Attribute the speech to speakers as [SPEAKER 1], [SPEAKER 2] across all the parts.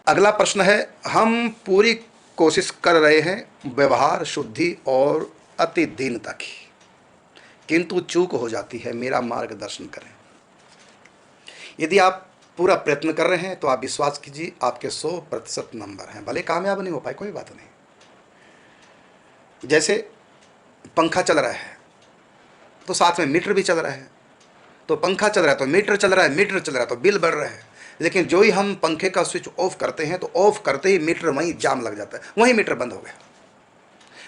[SPEAKER 1] अगला प्रश्न है, हम पूरी कोशिश कर रहे हैं व्यवहार शुद्धि और अति दीनता की, किंतु चूक हो जाती है, मेरा मार्गदर्शन करें। यदि आप पूरा प्रयत्न कर रहे हैं तो आप विश्वास कीजिए आपके 100% नंबर हैं, भले कामयाब नहीं हो पाए कोई बात नहीं। जैसे पंखा चल रहा है तो साथ में मीटर भी चल रहा है, तो पंखा चल रहा है तो मीटर चल रहा है, मीटर चल रहा है तो बिल बढ़ रहा है। लेकिन जो ही हम पंखे का स्विच ऑफ करते हैं तो ऑफ करते ही मीटर वहीं जाम लग जाता है, वहीं मीटर बंद हो गया।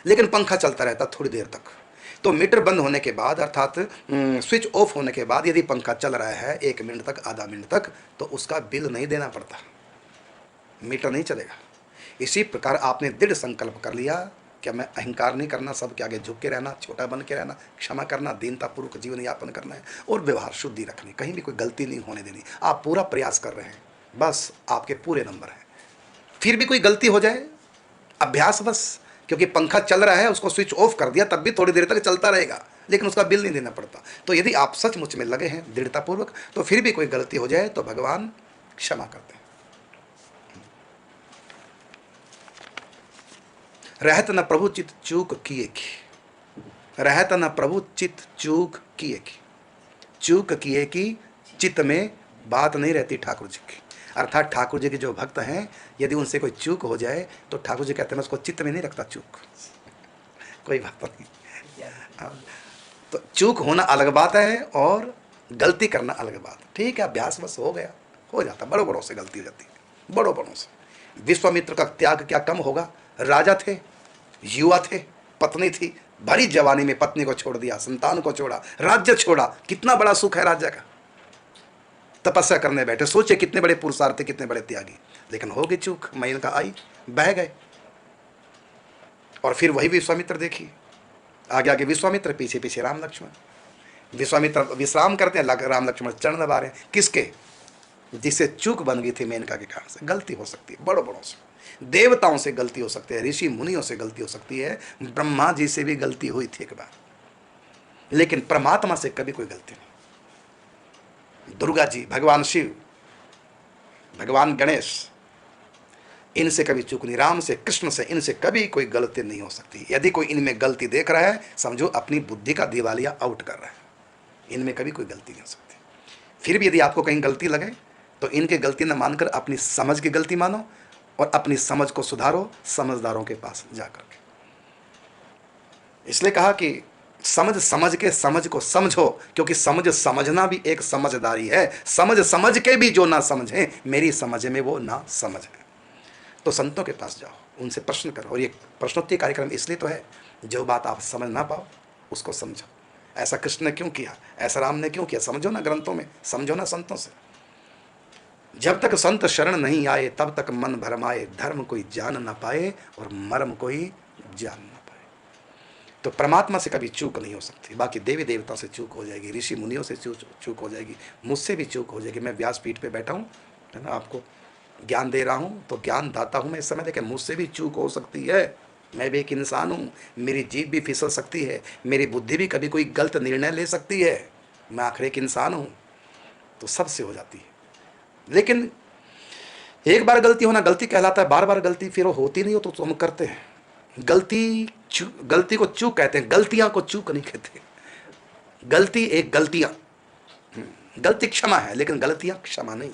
[SPEAKER 1] लेकिन पंखा चलता रहता थोड़ी देर तक, तो मीटर बंद होने के बाद अर्थात स्विच ऑफ होने के बाद यदि पंखा चल रहा है 1 मिनट तक, आधा मिनट तक, तो उसका बिल नहीं देना पड़ता, मीटर नहीं चलेगा। इसी प्रकार आपने दृढ़ संकल्प कर लिया कि मैं अहंकार नहीं करना, सबके आगे झुक के रहना, छोटा बन के रहना, क्षमा करना, दीनतापूर्वक जीवन यापन करना है और व्यवहार शुद्धि रखनी, कहीं भी कोई गलती नहीं होने देनी। आप पूरा प्रयास कर रहे हैं, बस आपके पूरे नंबर हैं। फिर भी कोई गलती हो जाए, अभ्यास बस, क्योंकि पंखा चल रहा है उसको स्विच ऑफ कर दिया तब भी थोड़ी देर तक चलता रहेगा, लेकिन उसका बिल नहीं देना पड़ता। तो यदि आप सचमुच में लगे हैं दृढ़तापूर्वक, तो फिर भी कोई गलती हो जाए तो भगवान क्षमा करते हैं। रहत न प्रभु चित चूक किए की, रहत न प्रभु चित चूक किए की, चूक किए की चित्त में बात नहीं रहती ठाकुर जी की। अर्थात ठाकुर जी के जो भक्त हैं, यदि उनसे कोई चूक हो जाए तो ठाकुर जी कहते हैं मैं उसको चित्त में नहीं रखता चूक, कोई बात नहीं। तो चूक होना अलग बात है और गलती करना अलग बात है। ठीक है, अभ्यास बस हो गया, हो जाता, बड़ों बड़ों से गलती हो जाती है, बड़ों बड़ों से। विश्वामित्र का त्याग क्या कम होगा? राजा थे, युवा थे, पत्नी थी, भरी जवानी में पत्नी को छोड़ दिया, संतान को छोड़ा, राज्य छोड़ा, कितना बड़ा सुख है राज्य का। तपस्या करने बैठे, सोचे कितने बड़े पुरुषार्थी, कितने बड़े त्यागी, लेकिन हो गई चूक, मैल का आई, बह गए। और फिर वही विश्वामित्र देखिए, आगे आगे विश्वामित्र, पीछे पीछे राम लक्ष्मण। विश्वामित्र विश्राम करते हैं, राम लक्ष्मण चरण दबा रहे हैं। किसके? जिससे चूक बन गई थी मेनका के कारण से। गलती हो सकती है बड़ों बड़ों से, देवताओं से गलती हो सकती है, ऋषि मुनियों से गलती हो सकती है, ब्रह्मा जी से भी गलती हुई थी एक बार, लेकिन परमात्मा से कभी कोई गलती नहीं। दुर्गा जी, भगवान शिव, भगवान गणेश, इनसे कभी चूक नहीं। राम से, कृष्ण से, इनसे कभी कोई गलती नहीं हो सकती। यदि कोई इनमें गलती देख रहा है, समझो अपनी बुद्धि का दिवालिया आउट कर रहा है, इनमें कभी कोई गलती नहीं हो सकती। फिर भी यदि आपको कहीं गलती लगे तो इनकी गलती न मानकर अपनी समझ की गलती मानो और अपनी समझ को सुधारो समझदारों के पास जाकर के। इसलिए कहा कि समझ समझ के समझ को समझो, क्योंकि समझ समझना भी एक समझदारी है। समझ समझ के भी जो ना समझे, मेरी समझ में वो ना समझ है। तो संतों के पास जाओ, उनसे प्रश्न करो। और ये प्रश्नोत्तरी कार्यक्रम इसलिए तो है, जो बात आप समझ ना पाओ उसको समझो। ऐसा कृष्ण ने क्यों किया, ऐसा राम ने क्यों किया, समझो ना ग्रंथों में, समझो ना संतों से। जब तक संत शरण नहीं आए तब तक मन भरमाए, धर्म कोई जान ना पाए और मर्म कोई जान ना पाए। तो परमात्मा से कभी चूक नहीं हो सकती। बाकी देवी देवताओं से चूक हो जाएगी, ऋषि मुनियों से चूक हो जाएगी, मुझसे भी चूक हो जाएगी। मैं व्यासपीठ पे बैठा हूँ, है ना, आपको ज्ञान दे रहा हूँ, तो ज्ञान दाता हूँ मैं इस समय, लेकिन मुझसे भी चूक हो सकती है। मैं भी एक इंसान हूँ, मेरी जीभ भी फिसल सकती है, मेरी बुद्धि भी कभी कोई गलत निर्णय ले सकती है। मैं आखिर एक इंसान हूँ, तो सबसे हो जाती है। लेकिन एक बार गलती होना गलती कहलाता है, बार बार गलती फिर वो होती नहीं हो तो हम करते हैं। गलती को चूक कहते हैं, गलतियां को चूक नहीं कहते। गलती एक गलतियां, गलती क्षमा है, लेकिन गलतियां क्षमा नहीं।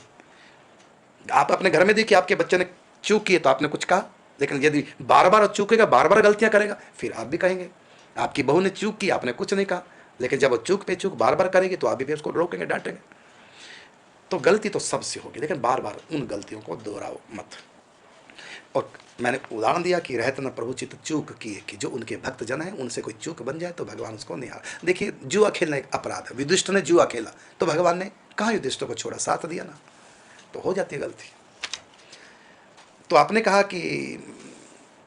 [SPEAKER 1] आप अपने घर में देखिए, आपके बच्चे ने चूक की तो आपने कुछ कहा, लेकिन यदि बार बार चूकेगा, बार बार गलतियां करेगा, फिर आप भी कहेंगे। आपकी बहू ने चूक की, आपने कुछ नहीं कहा, लेकिन जब वो चूक पे चूक बार बार करेगी तो आप भी फिर उसको रोकेंगे, डांटेंगे। तो गलती तो सबसे होगी, लेकिन बार बार उन गलतियों को दोहराओ मत। और मैंने उदाहरण दिया कि रहत न प्रभु चित चूक किए, कि जो उनके भक्त जन हैं उनसे कोई चूक बन जाए तो भगवान उसको निहार। देखिए, जुआ खेलना एक अपराध है। युधिष्ठिर ने जुआ खेला तो भगवान ने कहाँ युधिष्ठिर को छोड़ा, साथ दिया ना, तो हो जाती है गलती। तो आपने कहा कि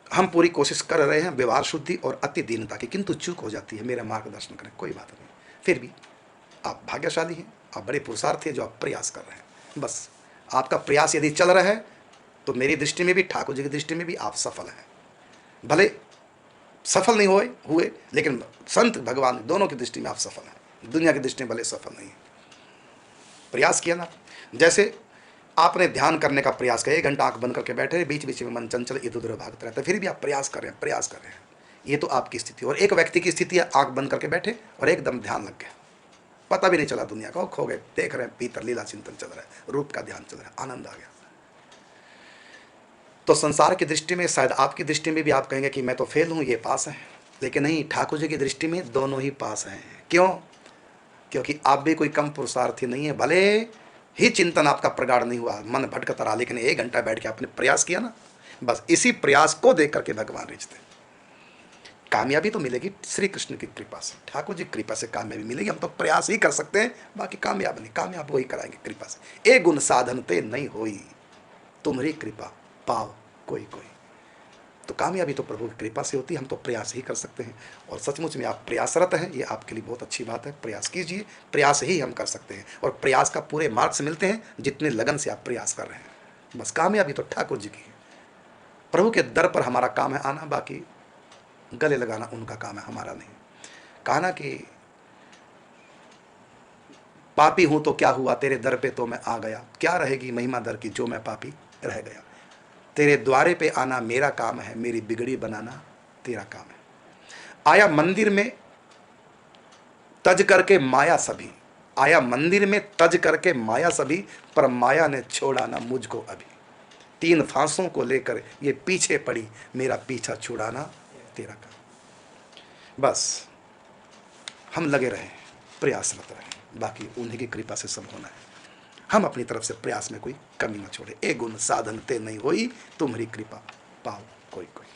[SPEAKER 1] हम पूरी कोशिश कर रहे हैं व्यवहार शुद्धि और अति दीनता की, किंतु चूक हो जाती है, मेरा मार्गदर्शन करें। कोई बात नहीं, फिर भी आप भाग्यशाली हैं, आप बड़े पुरुषार्थी हैं जो आप प्रयास कर रहे हैं। बस आपका प्रयास यदि चल रहा है तो मेरी दृष्टि में भी, ठाकुर जी की दृष्टि में भी आप सफल हैं। भले सफल नहीं हुए, लेकिन संत भगवान दोनों की दृष्टि में आप सफल हैं, दुनिया की दृष्टि में भले सफल नहीं है। प्रयास किया ना। जैसे आपने ध्यान करने का प्रयास किया, 1 घंटा आंख बंद करके बैठे, बीच बीच में मन चंचल इधर उधर भागता रहता है, फिर भी आप प्रयास कर रहे हैं, प्रयास कर रहे हैं। ये तो आपकी स्थिति। और एक व्यक्ति की स्थिति है, आंख बंद करके बैठे और एकदम ध्यान लग गया, पता भी नहीं चला दुनिया का, खो गए, देख रहे हैं भीतर लीला चिंतन चल रहा है, रूप का ध्यान चल रहा है, आनंद आ गया। तो संसार की दृष्टि में, शायद आपकी दृष्टि में भी आप कहेंगे कि मैं तो फेल हूं, ये पास है, लेकिन नहीं, ठाकुर जी की दृष्टि में दोनों ही पास हैं। क्यों? क्योंकि आप भी कोई कम पुरुषार्थी नहीं है। भले ही चिंतन आपका प्रगाढ़ नहीं हुआ, मन भटकता रहा, लेकिन 1 घंटा बैठ के आपने प्रयास किया ना, बस इसी प्रयास को देख करके भगवान रिझते। कामयाबी तो मिलेगी श्री कृष्ण की कृपा से, ठाकुर जी की कृपा से कामयाबी मिलेगी। हम तो प्रयास ही कर सकते हैं, बाकी कामयाब नहीं, कामयाब वही कराएंगे कृपा से। ए गुण साधन ते नहीं होई, तुम्हारी कृपा पाव कोई कोई। तो कामयाबी तो प्रभु की कृपा से होती है, हम तो प्रयास ही कर सकते हैं। और सचमुच में आप प्रयासरत हैं, ये आपके लिए बहुत अच्छी बात है। प्रयास कीजिए, प्रयास ही हम कर सकते हैं, और प्रयास का पूरे मार्ग से मिलते हैं जितने लगन से आप प्रयास कर रहे हैं। बस कामयाबी तो ठाकुर जी की है। प्रभु के दर पर हमारा काम है आना, बाकी गले लगाना उनका काम है, हमारा नहीं। कहा ना कि पापी हूं तो क्या हुआ, तेरे दर पे तो मैं आ गया, क्या रहेगी महिमा दर की जो मैं पापी रह गया। तेरे द्वारे पे आना मेरा काम है, मेरी बिगड़ी बनाना तेरा काम है। आया मंदिर में तज करके माया सभी, आया मंदिर में तज करके माया सभी, पर माया ने छोड़ा ना मुझको अभी। 3 फांसों को लेकर ये पीछे पड़ी, मेरा पीछा छुड़ाना तेरा काम। बस हम लगे रहें, प्रयासरत रहें, बाकी उन्हीं की कृपा से सब होना है। हम अपनी तरफ से प्रयास में कोई कमी न छोड़े। ए गुण साधन ते नहीं होई, तुम्हारी कृपा पाओ कोई कोई।